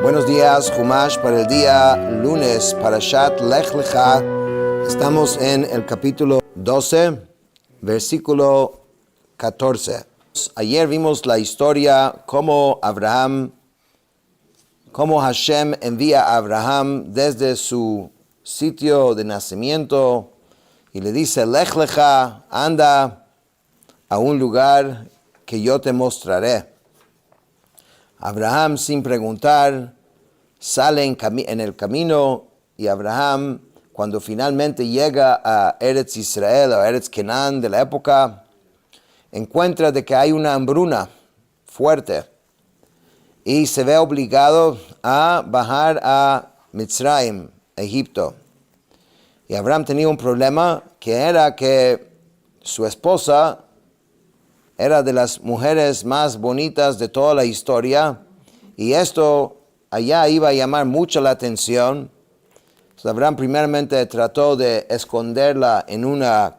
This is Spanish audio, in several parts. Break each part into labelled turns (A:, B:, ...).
A: Buenos días, Humash para el día lunes, Parashat Lech Lecha. Estamos en el capítulo 12, versículo 14. Ayer vimos la historia cómo Hashem envía a Abraham desde su sitio de nacimiento y le dice, Lech Lecha, anda a un lugar que yo te mostraré. Abraham, sin preguntar, sale en el camino, y Abraham, cuando finalmente llega a Eretz Israel o Eretz Kenan de la época, encuentra de que hay una hambruna fuerte y se ve obligado a bajar a Mitzrayim, Egipto. Y Abraham tenía un problema, que era que su esposa era de las mujeres más bonitas de toda la historia, y esto allá iba a llamar mucho la atención. Entonces Abraham primeramente trató de esconderla en una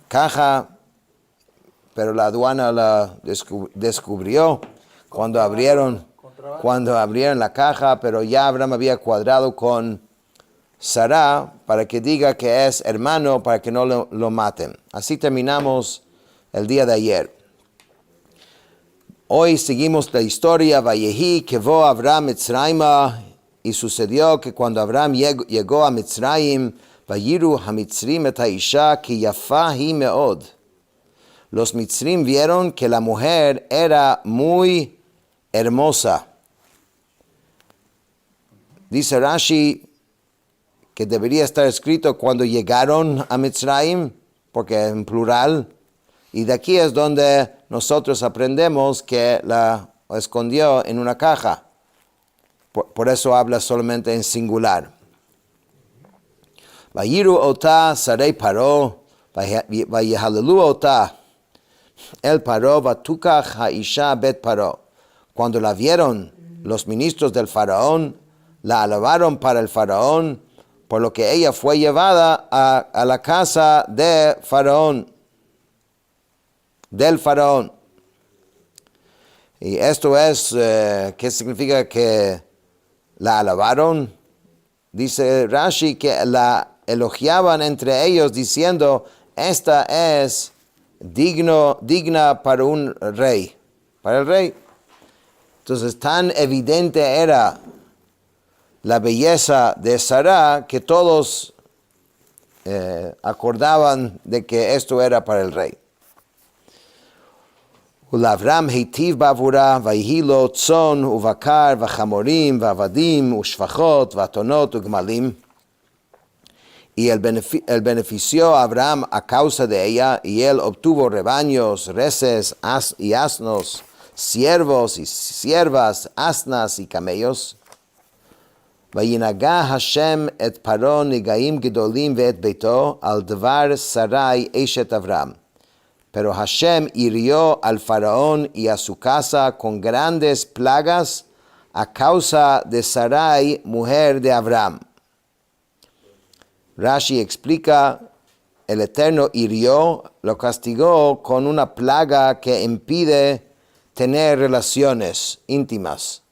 A: caja, pero la aduana la descubrió cuando abrieron la caja, pero ya Abraham había cuadrado con Sarah para que diga que es hermano, para que no lo maten. Así terminamos el día de ayer. Hoy seguimos la historia, Vayehi kevo Abraham Mitzrayma, y sucedió que cuando Abraham llegó a Mitzrayim, Vayiru hamitzrim et haisha ki yafa hi meod. Los mitzrim vieron que la mujer era muy hermosa. Dice Rashi que debería estar escrito cuando llegaron a Mitzrayim, porque en plural. Y de aquí es donde nosotros aprendemos que la escondió en una caja. Por eso habla solamente en singular. Vayiru ota sarei paro, vayehalelu ota. El paro vatukach haisha bet paro. Cuando la vieron los ministros del faraón, la alabaron para el faraón, por lo que ella fue llevada a la casa de faraón. Del faraón. Y esto es, ¿qué significa que la alabaron? Dice Rashi que la elogiaban entre ellos diciendo, esta es digna para un rey, para el rey. Entonces tan evidente era la belleza de Sarah que todos acordaban de que esto era para el rey. ולאברהם היטיב בעבורה, ויהי לו צאן ובקר וחמורים ועבדים ושפחות ואתונות וגמלים. Y el benefició a Abraham a causa de ella, y él obtuvo rebaños, reses y asnos, siervos y siervas, asnas y camellos. וינגע השם את פרעה נגעים גדולים ואת ביתו על דבר שרי אשת אברהם. Pero Hashem hirió al faraón y a su casa con grandes plagas a causa de Sarai, mujer de Abraham. Rashi explica, el Eterno hirió, lo castigó con una plaga que impide tener relaciones íntimas.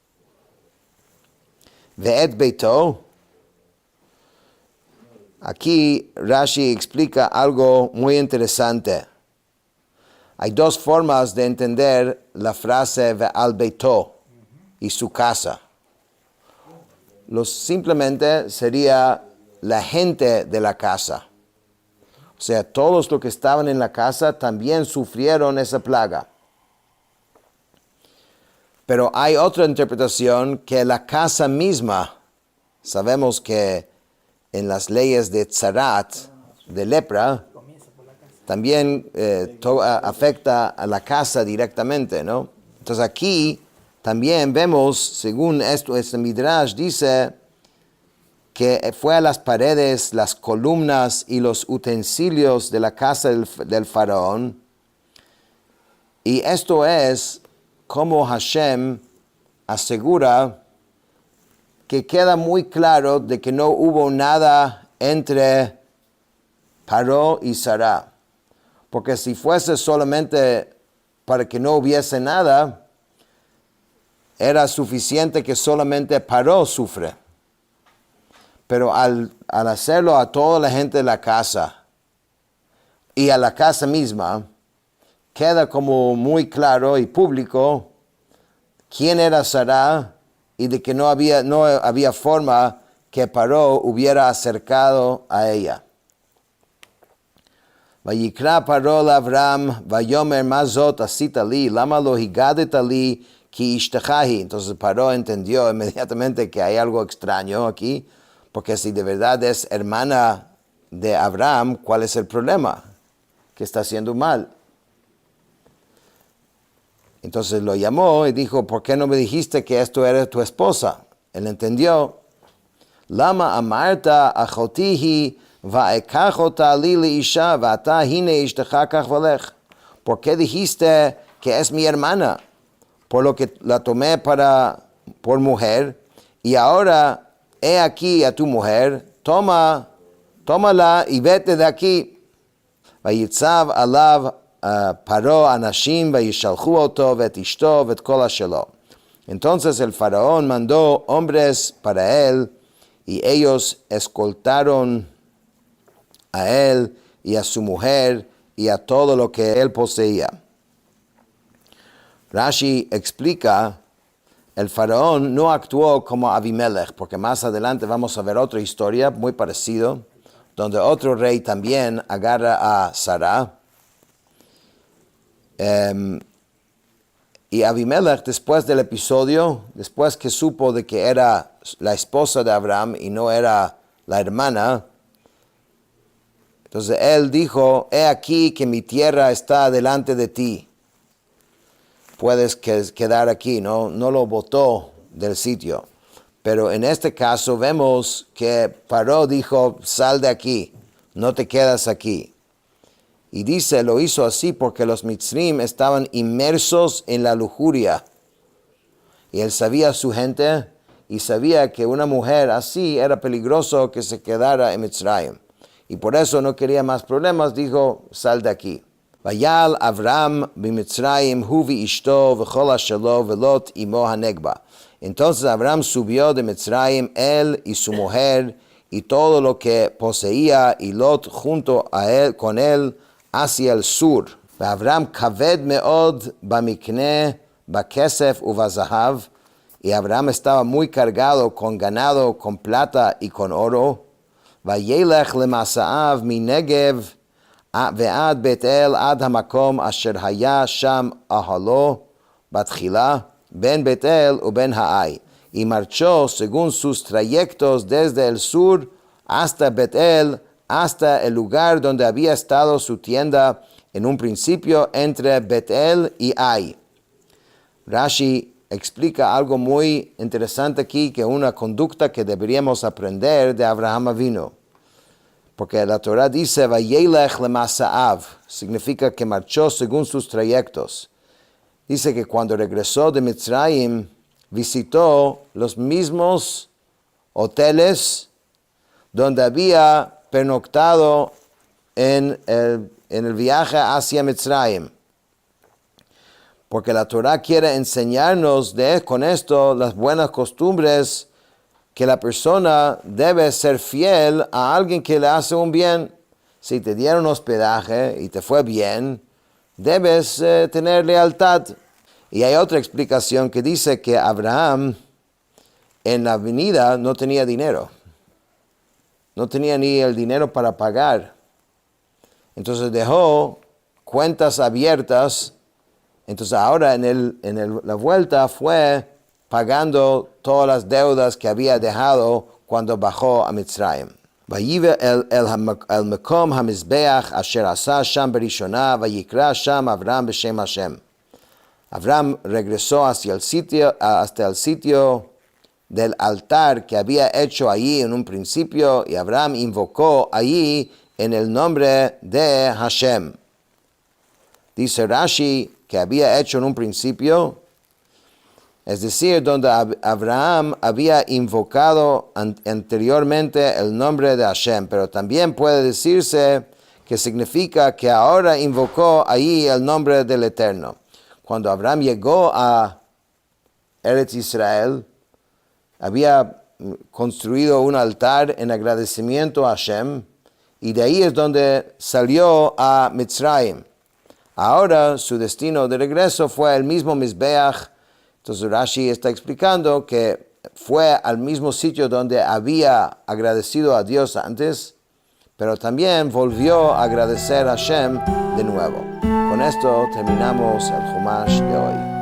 A: Ve'et beito, aquí Rashi explica algo muy interesante. Hay dos formas de entender la frase ve'al beito y su casa. Simplemente sería la gente de la casa. O sea, todos los que estaban en la casa también sufrieron esa plaga. Pero hay otra interpretación, que la casa misma, sabemos que en las leyes de tzarat, de lepra, también afecta a la casa directamente, ¿no? Entonces aquí también vemos, según esto, este Midrash dice que fue a las paredes, las columnas y los utensilios de la casa del faraón. Y esto es como Hashem asegura que queda muy claro de que no hubo nada entre Paró y Sarah. Porque si fuese solamente para que no hubiese nada, era suficiente que solamente Paró sufre. Pero al hacerlo a toda la gente de la casa y a la casa misma, queda como muy claro y público quién era Sará y de que no había forma que Paró hubiera acercado a ella. Vayikra Paró Avram, Vayomer Mazot asita li, lama lo higadeta li ki ishtechahi. Entonces Paró entendió inmediatamente que hay algo extraño aquí, porque si de verdad es hermana de Abraham, ¿cuál es el problema? Que está haciendo mal. Entonces lo llamó y dijo, ¿por qué no me dijiste que esto era tu esposa? Él entendió. Lama amarta achotihi va'ekachota li leisha va'ata hine ishtecha kach valech. ¿Por qué dijiste que es mi hermana? Por lo que la tomé por mujer, y ahora he aquí a tu mujer, tómala y vete de aquí. Vayitzav alav Paró anashim vayishalchu oto vet ishto vet kol ashelo. Entonces el faraón mandó hombres para él, y ellos escoltaron a él y a su mujer y a todo lo que él poseía. Rashi explica, el faraón no actuó como Abimelech, porque más adelante vamos a ver otra historia muy parecida, donde otro rey también agarra a Sará. Y Abimelech, después del episodio, después que supo de que era la esposa de Abraham y no era la hermana, entonces él dijo, he aquí que mi tierra está delante de ti, puedes quedar aquí, no lo botó del sitio. Pero en este caso vemos que Paró dijo, sal de aquí, no te quedas aquí. Y dice, lo hizo así porque los Mitzrim estaban inmersos en la lujuria. Y él sabía a su gente y sabía que una mujer así era peligroso que se quedara en Mitzrayim. Y por eso no quería más problemas, dijo, sal de aquí. Vayal Avram b'Mitzrayim hu v'ishto v'chol ashelo v'lot imo hanegba. Entonces Abraham subió de Mitzrayim, él y su mujer, y todo lo que poseía, y Lot junto a él, con él, hacia el sur. Abraham kaved meod bamikne bakesef uvazahav. Y Abraham estaba muy cargado con ganado, con plata y con oro. Vayelech lemasaav minegev ve'ad Betel ad hamakom asher haya sham ahalo batchila ben Betel u ben Haai. Y marchó según sus trayectos desde el sur hasta Betel, hasta el lugar donde había estado su tienda en un principio entre Betel y Ai. Rashi explica algo muy interesante aquí, que una conducta que deberíamos aprender de Abraham Avinu. Porque la Torah dice, Vayelech lemasaav, significa que marchó según sus trayectos. Dice que cuando regresó de Mitzrayim, visitó los mismos hoteles donde había pernoctado en el viaje hacia Mitzrayim. Porque la Torah quiere enseñarnos con esto las buenas costumbres, que la persona debe ser fiel a alguien que le hace un bien. Si te dieron hospedaje y te fue bien, debes tener lealtad. Y hay otra explicación que dice que Abraham en la avenida no tenía dinero. No tenía ni el dinero para pagar. Entonces dejó cuentas abiertas. Entonces ahora la vuelta fue pagando todas las deudas que había dejado cuando bajó a Mitzrayim. Vayive el mekom hamizbeach asher asa sham berishona vayikra sham Avram b'shem Hashem. Abraham regresó hasta el sitio del altar que había hecho allí en un principio, y Abraham invocó allí en el nombre de Hashem. Dice Rashi que había hecho en un principio, es decir, donde Abraham había invocado anteriormente el nombre de Hashem, pero también puede decirse que significa que ahora invocó allí el nombre del Eterno. Cuando Abraham llegó a Eretz Israel, había construido un altar en agradecimiento a Hashem, y de ahí es donde salió a Mitzrayim. Ahora su destino de regreso fue el mismo Mizbeach. Entonces Rashi está explicando que fue al mismo sitio donde había agradecido a Dios antes, pero también volvió a agradecer a Hashem de nuevo. Con esto terminamos el Chumash de hoy.